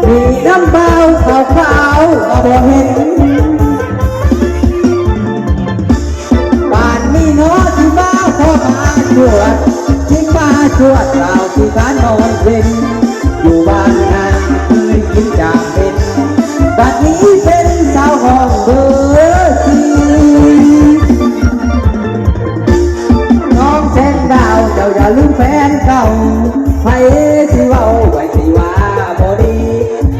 มีน้ำเบาขาวขาวก็บ่เห็นป่านนี้เนาะที่บ้าพ่อมาชวดที่มาชวดเราที่การนอนเป็นอยู่บ้านนาเคยกินจากเป็นบัดนี้เป็นสาวห้องเบอร์สี่น้องแสงดาวเจ้าอย่าลืมแฟนเก่าไผสิเว้าไว้สิว่าบ่ดี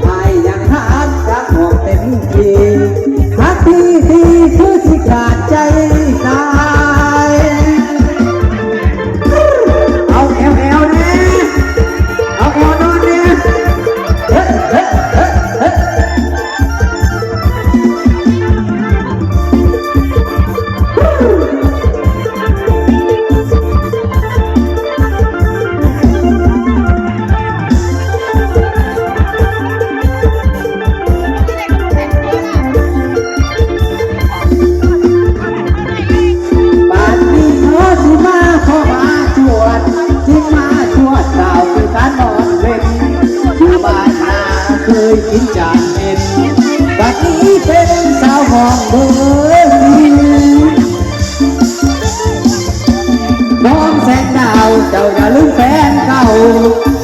ไอ้ยังหักรักหวงเต็มที่หักที่คือสิขาดใจตายเอาแอวแน่เอาแอวนอนแน่เฮ้เฮ้เฮ้เฮ้เคยกินจานเอ็นบัดนี้เป็นสาวห้องเบอร์สี่น้องแสงดาวเจ้าอย่าลืมแฟนเก่า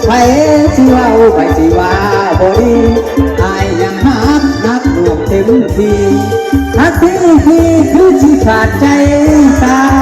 ไปสิเว้าไปสิว่าบ่ดีอายยังหักหน่วงเต็มทีหักที่คือสิขาดใจตา